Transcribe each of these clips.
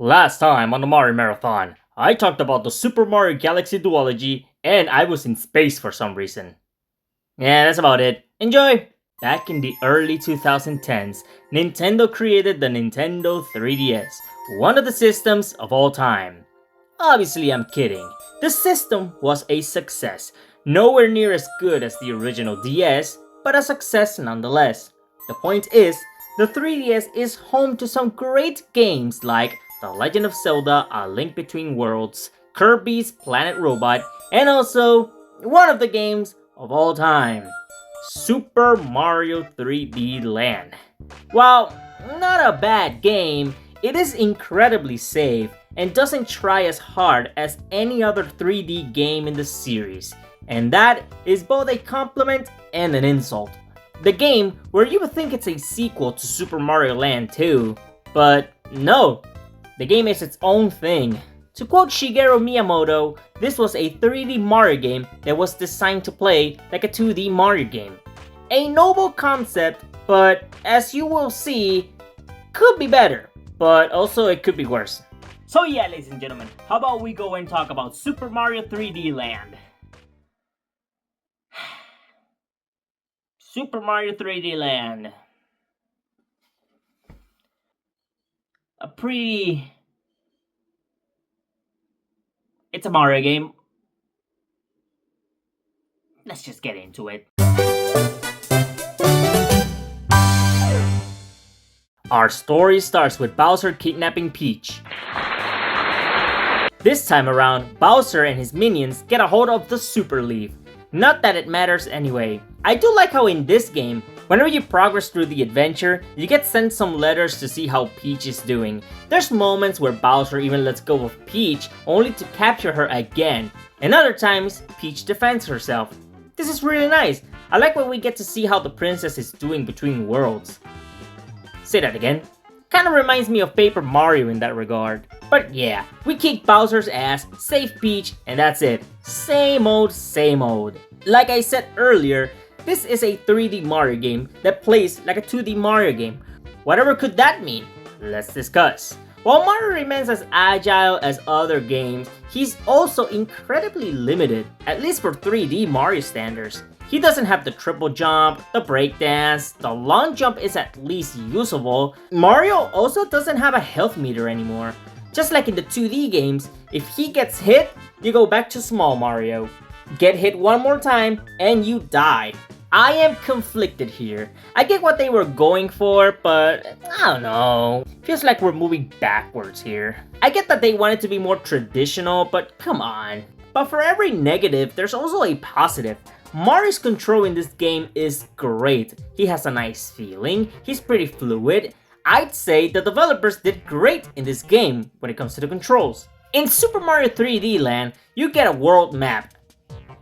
Last time on the Mario Marathon, I talked about the Super Mario Galaxy duology and I was in space for some reason. Yeah, that's about it. Enjoy! Back in the early 2010s, Nintendo created the Nintendo 3DS, one of the systems of all time. Obviously, I'm kidding. The system was a success, nowhere near as good as the original DS, but a success nonetheless. The point is, the 3DS is home to some great games like The Legend of Zelda: A Link Between Worlds, Kirby's Planet Robot, and also one of the games of all time, Super Mario 3D Land. While not a bad game, it is incredibly safe and doesn't try as hard as any other 3D game in the series, and that is both a compliment and an insult. The game, where you would think it's a sequel to Super Mario Land 2, but no, the game is its own thing. To quote Shigeru Miyamoto, this was a 3D Mario game that was designed to play like a 2D Mario game. A noble concept, but as you will see, could be better, but also it could be worse. So yeah, ladies and gentlemen, how about we go and talk about Super Mario 3D Land? Super Mario 3D Land. It's a Mario game. Let's just get into it. Our story starts with Bowser kidnapping Peach. This time around, Bowser and his minions get a hold of the Super Leaf. Not that it matters anyway. I do like how in this game, whenever you progress through the adventure, you get sent some letters to see how Peach is doing. There's moments where Bowser even lets go of Peach only to capture her again, and other times, Peach defends herself. This is really nice. I like when we get to see how the princess is doing between worlds. Say that again. Kinda reminds me of Paper Mario in that regard. But yeah, we kick Bowser's ass, save Peach, and that's it. Same old, same old. Like I said earlier, this is a 3D Mario game that plays like a 2D Mario game. Whatever could that mean? Let's discuss. While Mario remains as agile as other games, he's also incredibly limited, at least for 3D Mario standards. He doesn't have the triple jump, the breakdance, the long jump is at least usable. Mario also doesn't have a health meter anymore. Just like in the 2D games, if he gets hit, you go back to small Mario. Get hit one more time, and you die. I am conflicted here. I get what they were going for, but I don't know. Feels like we're moving backwards here. I get that they wanted to be more traditional, but come on. But for every negative, there's also a positive. Mario's control in this game is great. He has a nice feeling, he's pretty fluid. I'd say the developers did great in this game when it comes to the controls. In Super Mario 3D Land, you get a world map.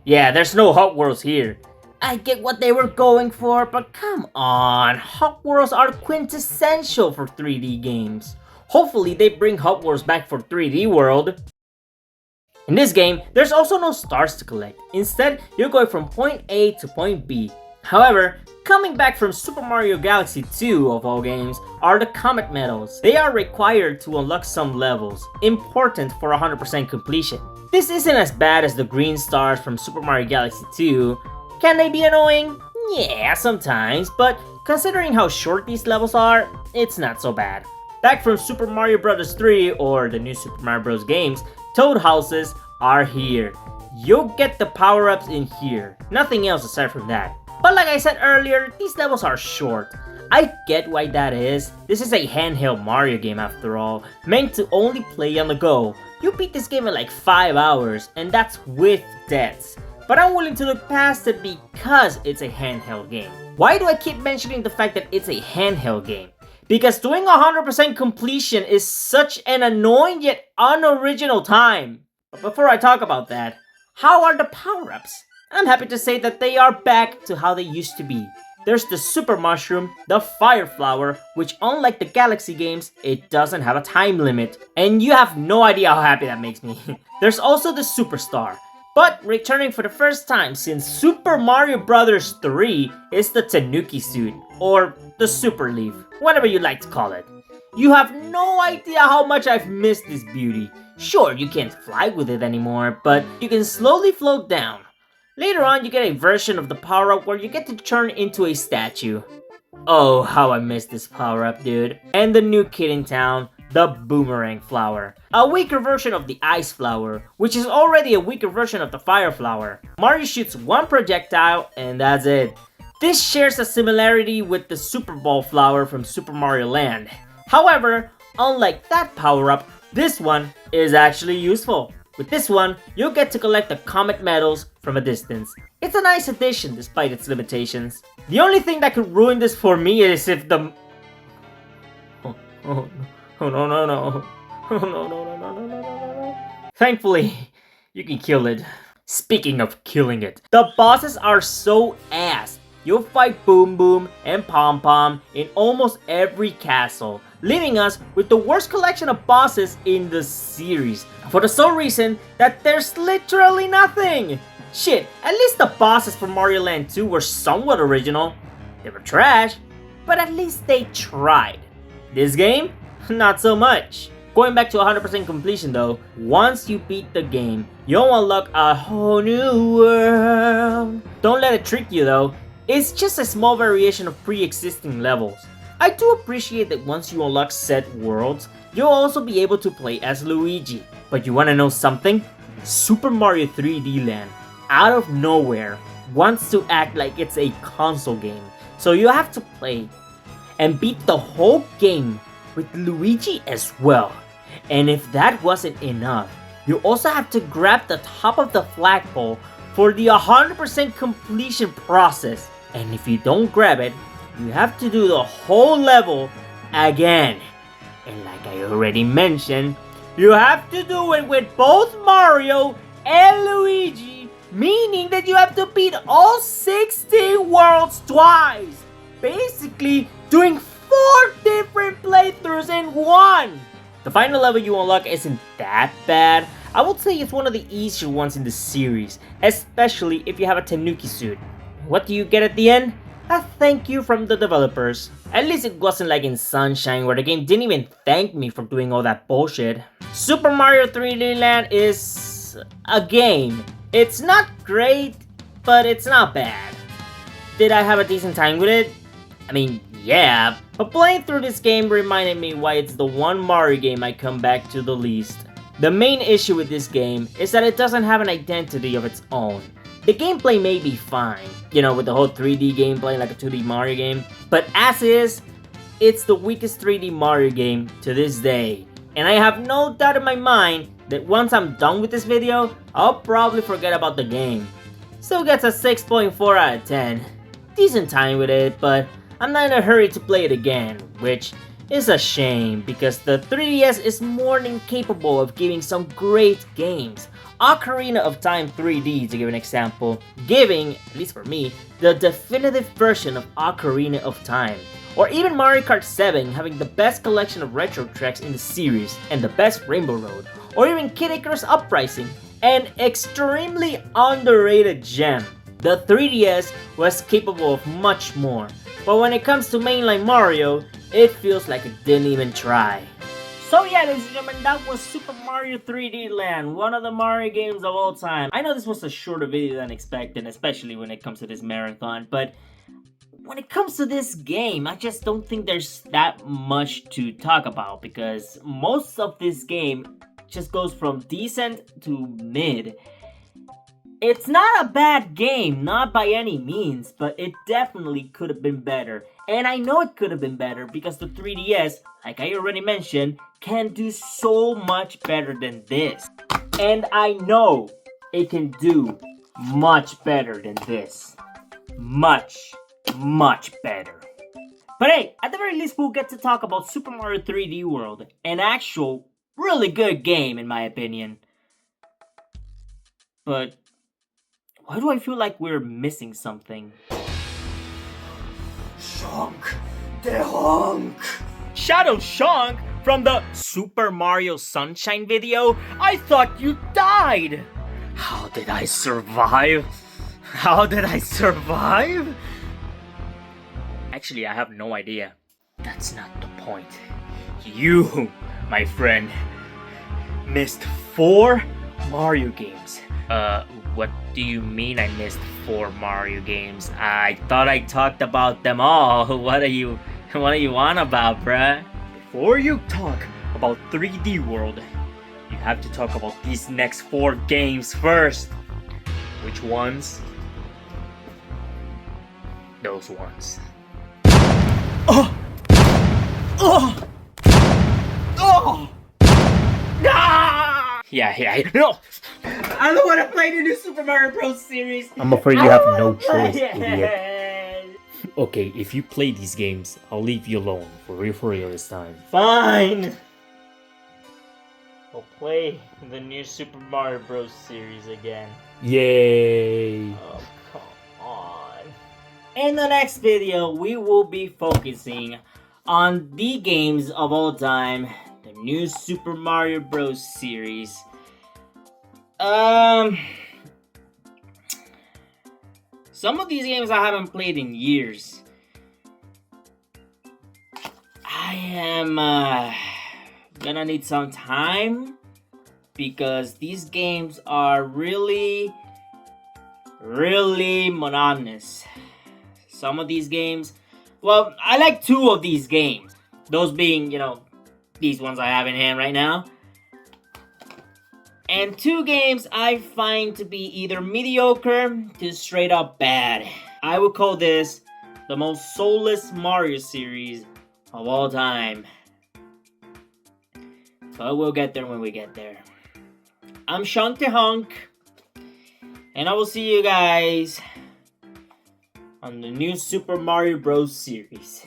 Yeah, there's no Hot Worlds here. I get what they were going for, but come on, Hot Worlds are quintessential for 3D games. Hopefully they bring Hot Worlds back for 3D World. In this game, there's also no stars to collect. Instead, you're going from point A to point B. However, coming back from Super Mario Galaxy 2 of all games are the Comet Medals. They are required to unlock some levels, important for 100% completion. This isn't as bad as the green stars from Super Mario Galaxy 2. Can they be annoying? Yeah, sometimes, but considering how short these levels are, it's not so bad. Back from Super Mario Bros. 3 or the new Super Mario Bros. Games, Toad Houses are here. You'll get the power-ups in here, nothing else aside from that. But like I said earlier, these levels are short. I get why that is. This is a handheld Mario game after all, meant to only play on the go. You beat this game in like 5 hours, and that's with deaths. But I'm willing to look past it because it's a handheld game. Why do I keep mentioning the fact that it's a handheld game? Because doing 100% completion is such an annoying yet unoriginal time. But before I talk about that, how are the power-ups? I'm happy to say that they are back to how they used to be. There's the Super Mushroom, the Fire Flower, which unlike the Galaxy games, it doesn't have a time limit. And you have no idea how happy that makes me. There's also the Superstar. But returning for the first time since Super Mario Bros. 3 is the Tanuki suit, or the Super Leaf, whatever you like to call it. You have no idea how much I've missed this beauty. Sure, you can't fly with it anymore, but you can slowly float down. Later on, you get a version of the power-up where you get to turn into a statue. Oh, how I miss this power-up, dude. And the new kid in town, the Boomerang Flower. A weaker version of the Ice Flower, which is already a weaker version of the Fire Flower. Mario shoots one projectile, and that's it. This shares a similarity with the Super Ball Flower from Super Mario Land. However, unlike that power-up, this one is actually useful. With this one, you'll get to collect the Comet medals from a distance. It's a nice addition despite its limitations. The only thing that could ruin this for me is if the... Oh no. Oh no. Oh no. Thankfully, you can kill it. Speaking of killing it, the bosses are so ass. You'll fight Boom Boom and Pom Pom in almost every castle, leaving us with the worst collection of bosses in the series, for the sole reason that there's literally nothing! Shit, at least the bosses from Mario Land 2 were somewhat original. They were trash, but at least they tried. This game? Not so much. Going back to 100% completion though, once you beat the game, you'll unlock a whole new world. Don't let it trick you though. It's just a small variation of pre-existing levels. I do appreciate that once you unlock said worlds, you'll also be able to play as Luigi. But you wanna know something? Super Mario 3D Land, out of nowhere, wants to act like it's a console game. So you have to play and beat the whole game with Luigi as well. And if that wasn't enough, you also have to grab the top of the flagpole for the 100% completion process. And if you don't grab it, you have to do the whole level again. And like I already mentioned, you have to do it with both Mario and Luigi, meaning that you have to beat all 60 worlds twice. Basically, doing 4 different playthroughs in one. The final level you unlock isn't that bad. I would say it's one of the easier ones in the series, especially if you have a Tanuki suit. What do you get at the end? A thank you from the developers. At least it wasn't like in Sunshine where the game didn't even thank me for doing all that bullshit. Super Mario 3D Land is a game. It's not great, but it's not bad. Did I have a decent time with it? I mean, yeah, but playing through this game reminded me why it's the one Mario game I come back to the least. The main issue with this game is that it doesn't have an identity of its own. The gameplay may be fine, you know, with the whole 3D gameplay like a 2D Mario game, but as is, it's the weakest 3D Mario game to this day. And I have no doubt in my mind that once I'm done with this video, I'll probably forget about the game. Still gets a 6.4 out of 10. Decent time with it, but I'm not in a hurry to play it again, which is a shame because the 3DS is more than capable of giving some great games. Ocarina of Time 3D, to give an example, giving, at least for me, the definitive version of Ocarina of Time. Or even Mario Kart 7 having the best collection of retro tracks in the series and the best Rainbow Road. Or even Kid Icarus Uprising, an extremely underrated gem. The 3DS was capable of much more, but when it comes to mainline Mario, it feels like it didn't even try. So yeah, ladies and gentlemen, that was Super Mario 3D Land, one of the Mario games of all time. I know this was a shorter video than expected, especially when it comes to this marathon, but when it comes to this game, I just don't think there's that much to talk about because most of this game just goes from decent to mid. It's not a bad game, not by any means, but it definitely could have been better. And I know it could have been better because the 3DS, like I already mentioned, can do so much better than this. And I know it can do much better than this. Much better. But hey, at the very least we'll get to talk about Super Mario 3D World, an actual really good game in my opinion. But why do I feel like we're missing something? Shonk the Honk! Shadow Shonk from the Super Mario Sunshine video? I thought you died! How did I survive? How did I survive? Actually, I have no idea. That's not the point. You, my friend, missed 4 Mario games. What do you mean I missed 4 Mario games? I thought I talked about them all. What do you on about, bruh? Before you talk about 3D World, you have to talk about these next 4 games first. Which ones? Those ones. Oh! Oh! Oh! Ah! Yeah. No! I don't want to play the new Super Mario Bros. Series. I'm afraid you have no choice, idiot. Okay, if you play these games, I'll leave you alone. For real this time. Fine! I'll play the new Super Mario Bros. Series again. Yay! Oh, come on. In the next video, we will be focusing on the games of all time, the new Super Mario Bros. Series. Some of these games I haven't played in years. I am gonna need some time because these games are really monotonous. Some of these games, well, I like 2 of these games. Those being, these ones I have in hand right now. And 2 games I find to be either mediocre to straight up bad. I would call this the most soulless Mario series of all time. But we'll get there when we get there. I'm Shunkty and I will see you guys on the new Super Mario Bros. Series.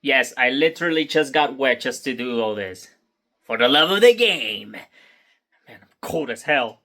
Yes, I literally just got wet just to do all this. For the love of the game. Man, I'm cold as hell.